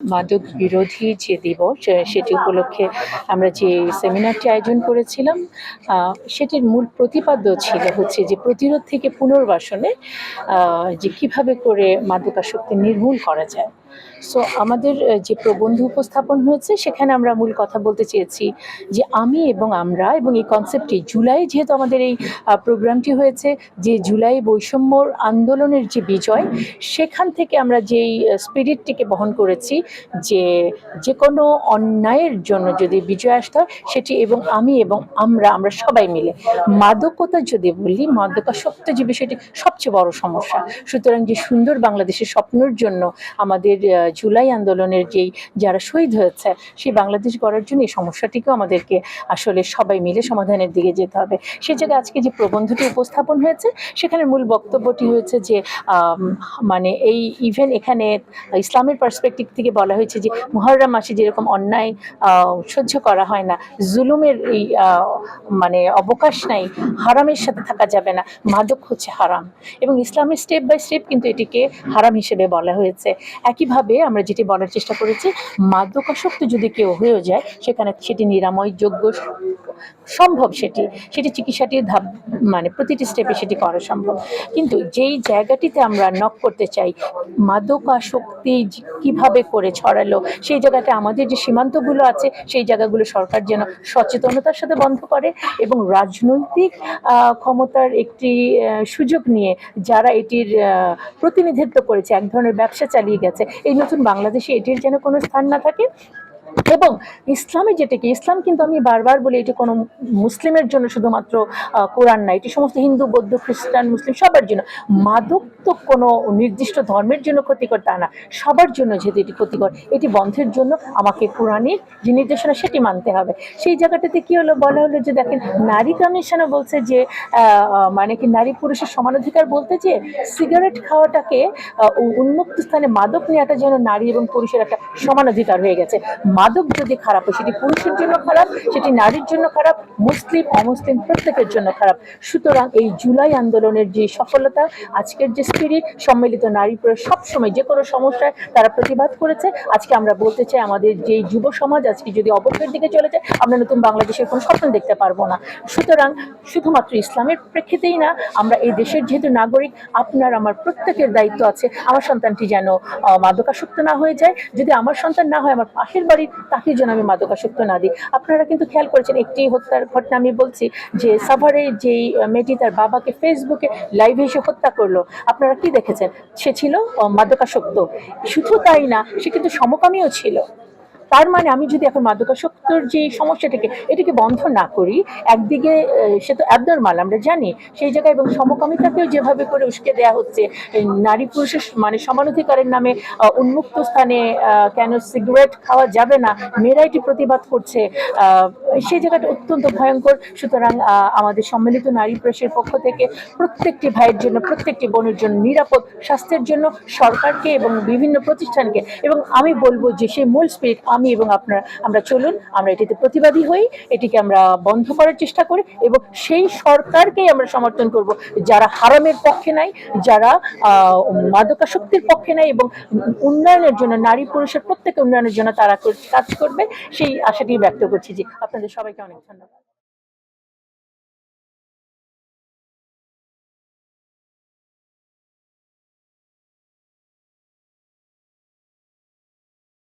মাদক বিরোধী যে দিবস সেটি উপলক্ষে আমরা যে সেমিনারটি আয়োজন করেছিলাম সেটির মূল প্রতিপাদ্য ছিল হচ্ছে যে প্রতিরোধ থেকে পুনর্বাসনে যে কিভাবে করে মাদকাসক্তি নির্মূল করা যায়। সো আমাদের যে প্রবন্ধ উপস্থাপন হয়েছে সেখানে আমরা মূল কথা বলতে চেয়েছি যে আমি এবং আমরা এবং এই কনসেপ্টটি জুলাই যেহেতু আমাদের এই প্রোগ্রামটি হয়েছে যে জুলাই বৈষম্যর আন্দোলনের যে বিজয় সেখান থেকে আমরা যেই স্পিরিটটিকে বহন করেছি যে যে কোনো অন্যায়ের জন্য যদি বিজয় আসতে হয় সেটি এবং আমি এবং আমরা সবাই মিলে মাদকতা যদি বলি মাদকাসক্ত যে বিষয়টি সবচেয়ে বড় সমস্যা। সুতরাং যে সুন্দর বাংলাদেশের স্বপ্নের জন্য আমাদের জুলাই আন্দোলনের যেই যারা শহীদ হয়েছে সেই বাংলাদেশ গড়ার জন্য এই সমস্যাটিকেও আমাদেরকে আসলে সবাই মিলে সমাধানের দিকে যেতে হবে। সেই জায়গায় আজকে যে প্রবন্ধটি উপস্থাপন হয়েছে সেখানে মূল বক্তব্যটি হয়েছে যে মানে এই ইভেন এখানে ইসলামের পার্সপেক্টিভ থেকে বলা হয়েছে যে মুহররম মাসে যেরকম অন্যায় সহ্য করা হয় না, জুলুমের এই মানে অবকাশ নাই, হারামের সাথে থাকা যাবে না, মাদক হচ্ছে হারাম এবং ইসলামের স্টেপ বাই স্টেপ কিন্তু এটিকে হারাম হিসেবে বলা হয়েছে। একইভাবে আমরা যেটি বলার চেষ্টা করেছি মাদকাসক্ত যদি কেউ হয়েও যায় সেখানে সেটি নিরাময় যোগ্য সম্ভব, সেটি চিকিৎসাটির ধাপ মানে প্রতিটি স্টেপে সেটি করা সম্ভব। কিন্তু যেই জায়গাটিতে আমরা নক করতে চাই মাদকাসক্তি কিভাবে করে ছড়ালো সেই জায়গাটা আমাদের যে সীমান্তগুলো আছে সেই জায়গাগুলো সরকার যেন সচেতনতার সাথে বন্ধ করে এবং রাজনৈতিক ক্ষমতার একটি সুযোগ নিয়ে যারা এটির প্রতিনিধিত্ব করেছে এক ধরনের ব্যবসা চালিয়ে গেছে এই নতুন বাংলাদেশে এটির যেন কোনো স্থান না থাকে। এবং ইসলামে যেটাকে ইসলাম কিন্তু আমি বারবার বলি এটি কোনো মুসলিমের জন্য শুধুমাত্র কোরআন না, এটি সমস্ত হিন্দু বৌদ্ধ খ্রিস্টান মুসলিম সবার জন্য। মাদক তো কোনো নির্দিষ্ট ধর্মের জন্য ক্ষতিকর তা না, সবার জন্য যেহেতু এটি ক্ষতিকর এটি বন্ধের জন্য আমাকে কোরআনের যে নির্দেশনা সেটি মানতে হবে। সেই জায়গাটাতে কি হলো বলা হলো যে দেখেন নারী কমিশনও বলছে যে মানে কি নারী পুরুষের সমানাধিকার বলতে যে সিগারেট খাওয়াটাকে উন্মুক্ত স্থানে মাদক নেওয়াটা যেন নারী এবং পুরুষের একটা সমানাধিকার হয়ে গেছে। মাদক যদি খারাপ হয় সেটি পুরুষের জন্য খারাপ, সেটি নারীর জন্য খারাপ, মুসলিম অমুসলিম প্রত্যেকের জন্য খারাপ। সুতরাং এই জুলাই আন্দোলনের যে সফলতা আজকের যে স্পিরিট সম্মিলিত নারী পুরুষ সবসময় যে কোনো সমস্যায় তারা প্রতিবাদ করেছে। আজকে আমরা বলতে চাই আমাদের যে যুব সমাজ আজকে যদি অবক্ষয়ের দিকে চলে যায় আমরা নতুন বাংলাদেশের কোনো স্বপ্ন দেখতে পারবো না। সুতরাং শুধুমাত্র ইসলামের প্রেক্ষিতেই না, আমরা এই দেশের যেহেতু নাগরিক আপনার আমার প্রত্যেকের দায়িত্ব আছে আমার সন্তানটি যেন মাদকাসক্ত না হয়ে যায়, যদি আমার সন্তান না হয় আমার পাশের বাড়ির তাকে যেন আমি মাদকাসক্ত না দিই। আপনারা কিন্তু খেয়াল করেছেন একটি হত্যার ঘটনা আমি বলছি যে সাভারে যেই মেয়েটি তার বাবাকে ফেসবুকে লাইভে এসে হত্যা করলো, আপনারা কি দেখেছেন? সে ছিল মাদকাসক্ত। শুধু তাই না, সে কিন্তু সমকামীও ছিল। তার মানে আমি যদি এখন মাদকাসক্তর যে সমস্যাটাকে এটিকে বন্ধ না করি, একদিকে সে তো অ্যাবনরমাল আমরা জানি সেই জায়গায়, এবং সমকামিতাকেও যেভাবে করে উস্কে দেওয়া হচ্ছে নারী পুরুষের মানে সমানাধিকারের নামে উন্মুক্ত স্থানে কেন সিগারেট খাওয়া যাবে না মেয়েরা এটি প্রতিবাদ করছে, সেই জায়গাটা অত্যন্ত ভয়ঙ্কর। সুতরাং আমাদের সম্মিলিত নারী পুরুষের পক্ষ থেকে প্রত্যেকটি ভাইয়ের জন্য প্রত্যেকটি বোনের জন্য নিরাপদ স্বাস্থ্যের জন্য সরকারকে এবং বিভিন্ন প্রতিষ্ঠানকে, এবং আমি বলবো যে সেই মূল স্পিরিট আমি এবং আপনারা আমরা চলুন আমরা এটিতে প্রতিবাদী হই, এটিকে আমরা বন্ধ করার চেষ্টা করি এবং সেই সরকারকেই আমরা সমর্থন করব যারা হারামের পক্ষে নাই, যারা মাদকাসক্তির পক্ষে নাই এবং উন্নয়নের জন্য নারী পুরুষের প্রত্যেক উন্নয়নের জন্য তারা কাজ করবে, সেই আশাটি ব্যক্ত করছি। জি, আপনাদের সবাইকে অনেক ধন্যবাদ।